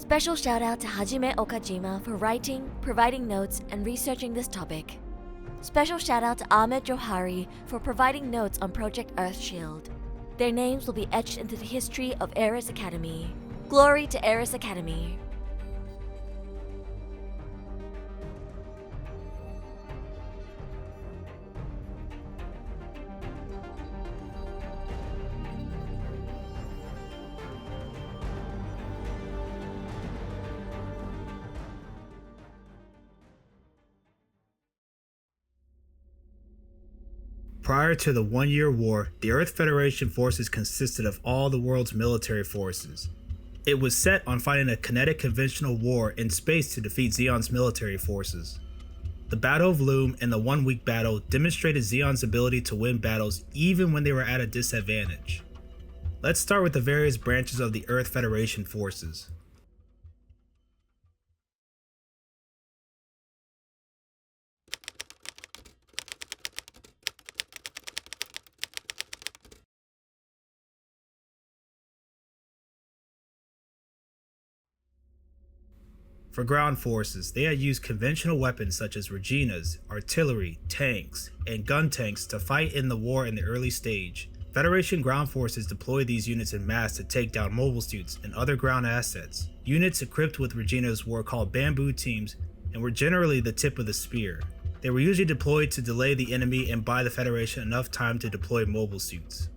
Special shout out to Hajime Okajima for writing, providing notes, and researching this topic. Special shout out to Ahmed Jouhari for providing notes on Project Earthshield. Their names will be etched into the history of Eris Academy. Glory to Eris Academy. Prior to the One-Year War, the Earth Federation forces consisted of all the world's military forces. It was set on fighting a kinetic conventional war in space to defeat Zeon's military forces. The Battle of Loom and the One-Week Battle demonstrated Zeon's ability to win battles even when they were at a disadvantage. Let's start with the various branches of the Earth Federation forces. For ground forces, they had used conventional weapons such as Reginas, artillery, tanks, and gun tanks to fight in the war in the early stage. Federation ground forces deployed these units in mass to take down mobile suits and other ground assets. Units equipped with Reginas were called bamboo teams and were generally the tip of the spear. They were usually deployed to delay the enemy and buy the Federation enough time to deploy mobile suits.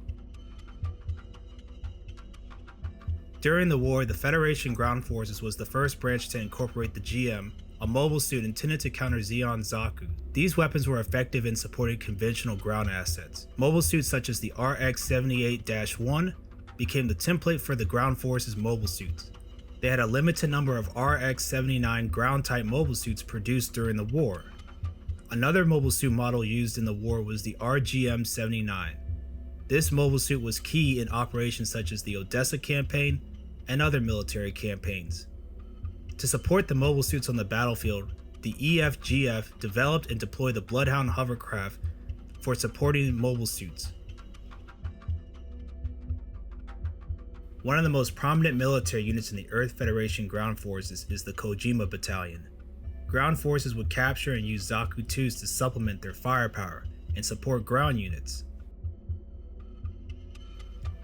During the war, the Federation Ground Forces was the first branch to incorporate the GM, a mobile suit intended to counter Zeon's Zaku. These weapons were effective in supporting conventional ground assets. Mobile suits such as the RX-78-1 became the template for the ground forces mobile suits. They had a limited number of RX-79 ground-type mobile suits produced during the war. Another mobile suit model used in the war was the RGM-79. This mobile suit was key in operations such as the Odessa campaign and other military campaigns. To support the mobile suits on the battlefield, the EFGF developed and deployed the Bloodhound hovercraft for supporting mobile suits. One of the most prominent military units in the Earth Federation ground forces is the Okajima Battalion. Ground forces would capture and use Zaku-2s to supplement their firepower and support ground units.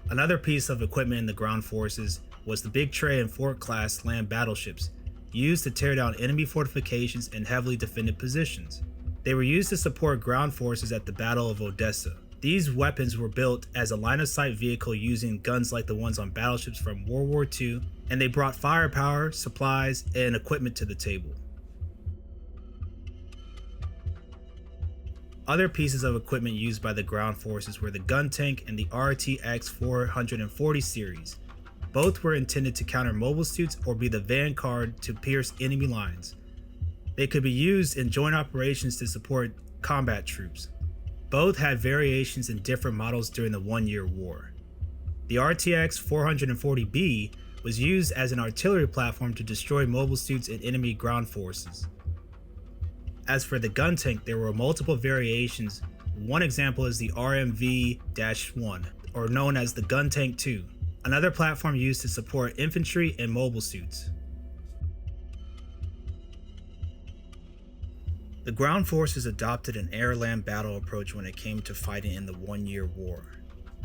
Another piece of equipment in the ground forces was the Big Tray and Fort class land battleships, used to tear down enemy fortifications and heavily defended positions. They were used to support ground forces at the Battle of Odessa. These weapons were built as a line-of-sight vehicle using guns like the ones on battleships from World War II, and they brought firepower, supplies, and equipment to the table. Other pieces of equipment used by the ground forces were the gun tank and the RTX 440 series. Both were intended to counter mobile suits or be the vanguard to pierce enemy lines. They could be used in joint operations to support combat troops. Both had variations in different models during the One-Year War. The RTX 440B was used as an artillery platform to destroy mobile suits and enemy ground forces. As for the gun tank, there were multiple variations. One example is the RMV-1, or known as the Gun Tank 2, another platform used to support infantry and mobile suits. The ground forces adopted an air-land battle approach when it came to fighting in the One-Year War.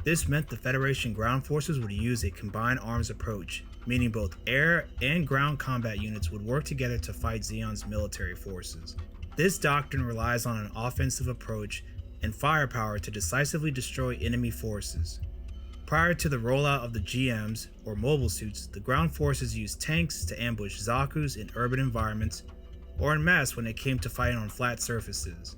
This meant the Federation ground forces would use a combined arms approach, meaning both air and ground combat units would work together to fight Zeon's military forces. This doctrine relies on an offensive approach and firepower to decisively destroy enemy forces. Prior to the rollout of the GMs, or mobile suits, the ground forces used tanks to ambush Zakus in urban environments, or en masse when it came to fighting on flat surfaces.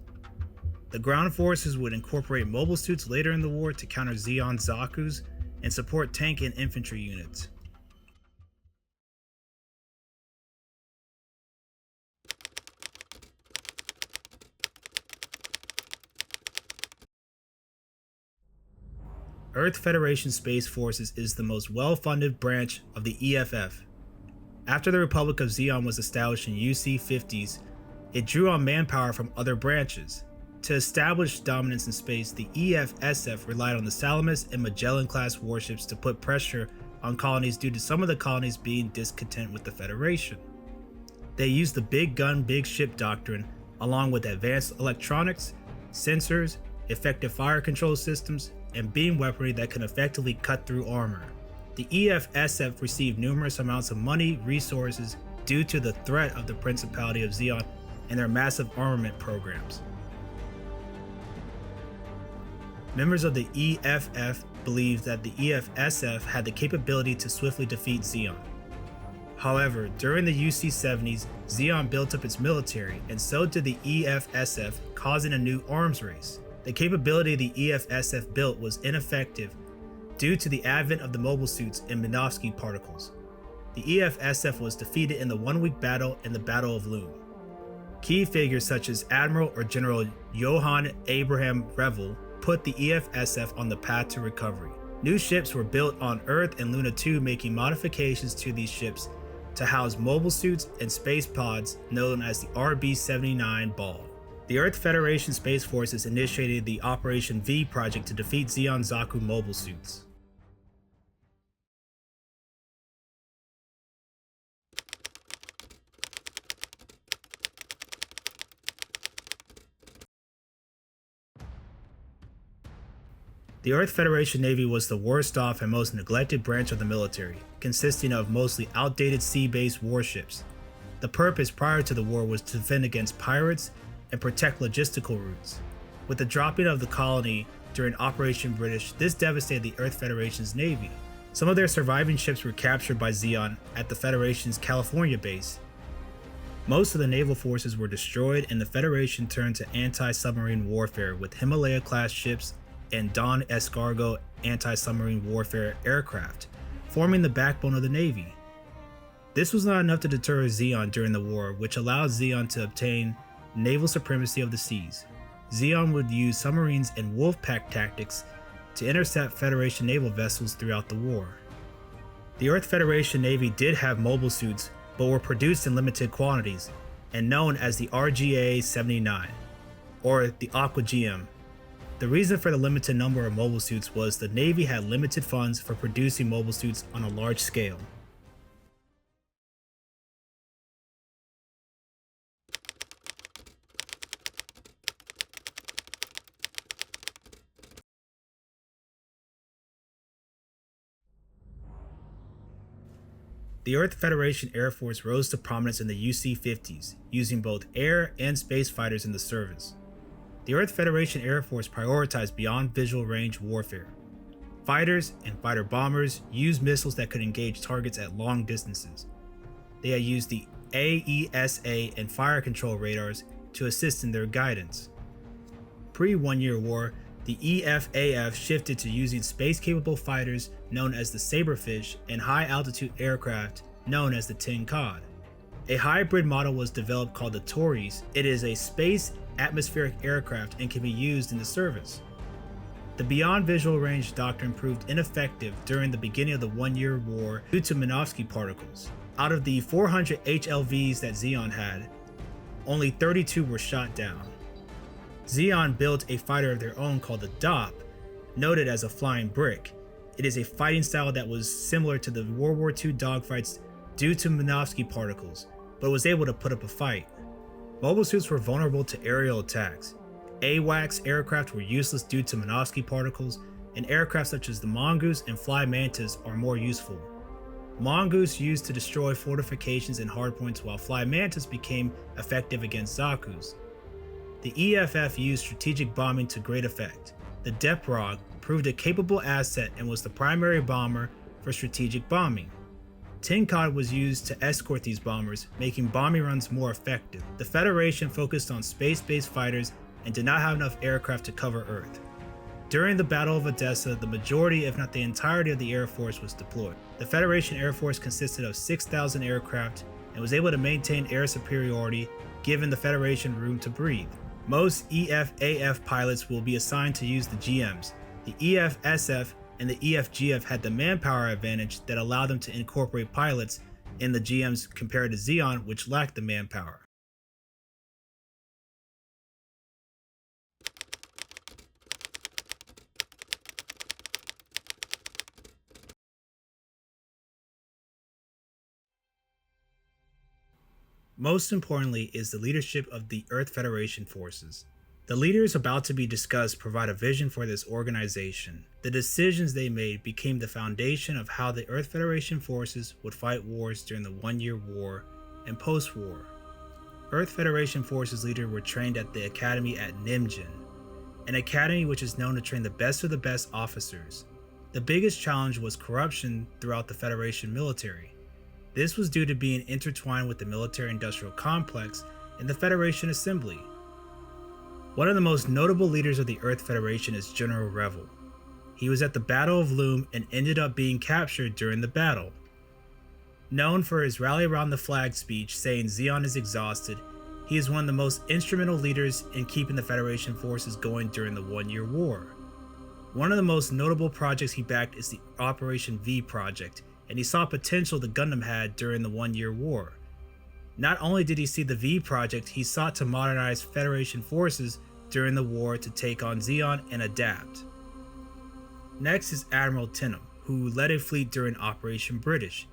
The ground forces would incorporate mobile suits later in the war to counter Zeon's Zakus and support tank and infantry units. Earth Federation Space Forces is the most well-funded branch of the EFF. After the Republic of Zeon was established in UC-50s, it drew on manpower from other branches. To establish dominance in space, the EFSF relied on the Salamis and Magellan-class warships to put pressure on colonies due to some of the colonies being discontent with the Federation. They used the big gun, big ship doctrine, along with advanced electronics, sensors, effective fire control systems, and beam weaponry that can effectively cut through armor. The EFSF received numerous amounts of money, resources, due to the threat of the Principality of Zeon and their massive armament programs. Members of the EFF believed that the EFSF had the capability to swiftly defeat Zeon. However, during the UC-70s, Zeon built up its military, and so did the EFSF, causing a new arms race. The capability the EFSF built was ineffective due to the advent of the mobile suits and Minovsky particles. The EFSF was defeated in the one-week battle in the Battle of Loon. Key figures such as Admiral or General Johann Abraham Revel put the EFSF on the path to recovery. New ships were built on Earth and Luna 2, making modifications to these ships to house mobile suits and space pods known as the RB-79 Ball. The Earth Federation Space Forces initiated the Operation V project to defeat Zeon Zaku mobile suits. The Earth Federation Navy was the worst off and most neglected branch of the military, consisting of mostly outdated sea-based warships. The purpose prior to the war was to defend against pirates and protect logistical routes. With the dropping of the colony during Operation British, this devastated the Earth Federation's Navy. Some of their surviving ships were captured by Zeon at the Federation's California base. Most of the naval forces were destroyed, and the Federation turned to anti-submarine warfare with Himalaya-class ships and Don Escargot anti-submarine warfare aircraft, forming the backbone of the Navy. This was not enough to deter Zeon during the war, which allowed Zeon to obtain naval supremacy of the seas. Zeon would use submarines and wolfpack tactics to intercept Federation naval vessels throughout the war. The Earth Federation Navy did have mobile suits, but were produced in limited quantities, and known as the RGA-79, or the Okajima. The reason for the limited number of mobile suits was the Navy had limited funds for producing mobile suits on a large scale. The Earth Federation Air Force rose to prominence in the UC-50s, using both air and space fighters in the service. The Earth Federation Air Force prioritized beyond visual range warfare. Fighters and fighter bombers used missiles that could engage targets at long distances. They had used the AESA and fire control radars to assist in their guidance. Pre-One Year War, the EFAF shifted to using space-capable fighters known as the Saberfish and high-altitude aircraft known as the Tin Cod. A hybrid model was developed called the Taurus. It is a space atmospheric aircraft and can be used in the service. The beyond visual range doctrine proved ineffective during the beginning of the One Year War due to Minovsky particles. Out of the 400 HLVs that Zeon had, only 32 were shot down. Zeon built a fighter of their own called the DOP, noted as a flying brick. It is a fighting style that was similar to the World War II dogfights due to Minovsky particles, but was able to put up a fight. Mobile suits were vulnerable to aerial attacks. AWACS aircraft were useless due to Minovsky particles, and aircraft such as the Mongoose and Fly Mantis are more useful. Mongoose used to destroy fortifications and hardpoints, while Fly Mantis became effective against Zakus. The EFF used strategic bombing to great effect. The Deprog proved a capable asset and was the primary bomber for strategic bombing. Tin Cod was used to escort these bombers, making bombing runs more effective. The Federation focused on space-based fighters and did not have enough aircraft to cover Earth. During the Battle of Odessa, the majority, if not the entirety of the Air Force was deployed. The Federation Air Force consisted of 6,000 aircraft and was able to maintain air superiority, giving the Federation room to breathe. Most EFAF pilots will be assigned to use the GMs. The EFSF and the EFGF had the manpower advantage that allowed them to incorporate pilots in the GMs compared to Zeon, which lacked the manpower. Most importantly is the leadership of the Earth Federation forces. The leaders about to be discussed provide a vision for this organization. The decisions they made became the foundation of how the Earth Federation forces would fight wars during the 1-year war and post-war. Earth Federation forces leaders were trained at the academy at Nimjin, an academy which is known to train the best of the best officers. The biggest challenge was corruption throughout the Federation military. This was due to being intertwined with the military-industrial complex and the Federation Assembly. One of the most notable leaders of the Earth Federation is General Revel. He was at the Battle of Loom and ended up being captured during the battle. Known for his rally around the flag speech saying Zeon is exhausted, he is one of the most instrumental leaders in keeping the Federation forces going during the 1-year war. One of the most notable projects he backed is the Operation V project, and he saw potential the Gundam had during the 1-year war. Not only did he see the V project, he sought to modernize Federation forces during the war to take on Zeon and adapt. Next is Admiral Tenham, who led a fleet during Operation British.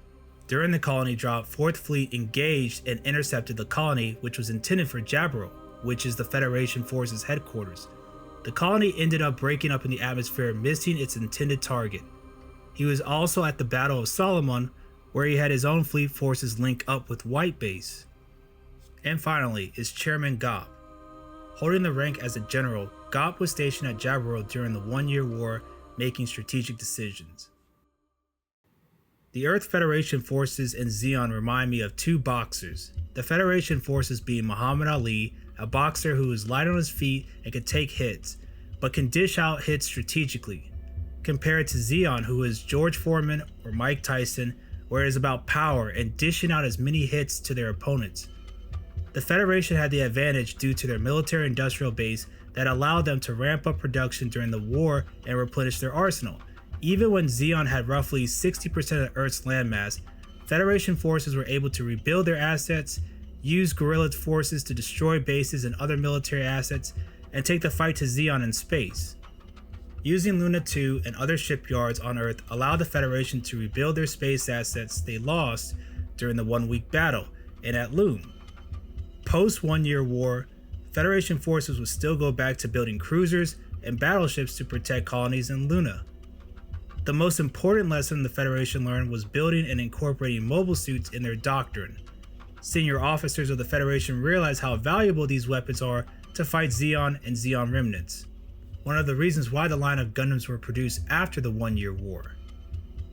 During the colony drop, 4th Fleet engaged and intercepted the colony, which was intended for Jaburo, which is the Federation forces headquarters. The colony ended up breaking up in the atmosphere, missing its intended target. He was also at the Battle of Solomon, where he had his own fleet forces link up with White Base. And finally is Chairman Gop. Holding the rank as a general, Gop was stationed at Jaburo during the 1-year war, making strategic decisions. The Earth Federation forces and Zeon remind me of two boxers. The Federation forces being Muhammad Ali, a boxer who is light on his feet and can take hits, but can dish out hits strategically, compared to Zeon, who is George Foreman or Mike Tyson, where it is about power and dishing out as many hits to their opponents. The Federation had the advantage due to their military-industrial base that allowed them to ramp up production during the war and replenish their arsenal. Even when Zeon had roughly 60% of Earth's landmass, Federation forces were able to rebuild their assets, use guerrilla forces to destroy bases and other military assets, and take the fight to Zeon in space. Using Luna 2 and other shipyards on Earth allowed the Federation to rebuild their space assets they lost during the 1-week battle and at Loom. Post 1-year war, Federation forces would still go back to building cruisers and battleships to protect colonies in Luna. The most important lesson the Federation learned was building and incorporating mobile suits in their doctrine. Senior officers of the Federation realized how valuable these weapons are to fight Zeon and Zeon remnants. One of the reasons why the line of Gundams were produced after the 1-year war.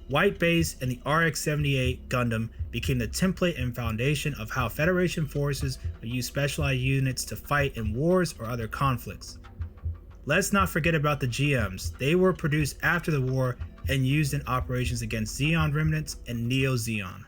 White Base and the RX-78 Gundam became the template and foundation of how Federation forces would use specialized units to fight in wars or other conflicts. Let's not forget about the GMs. They were produced after the war and used in operations against Zeon remnants and Neo Zeon.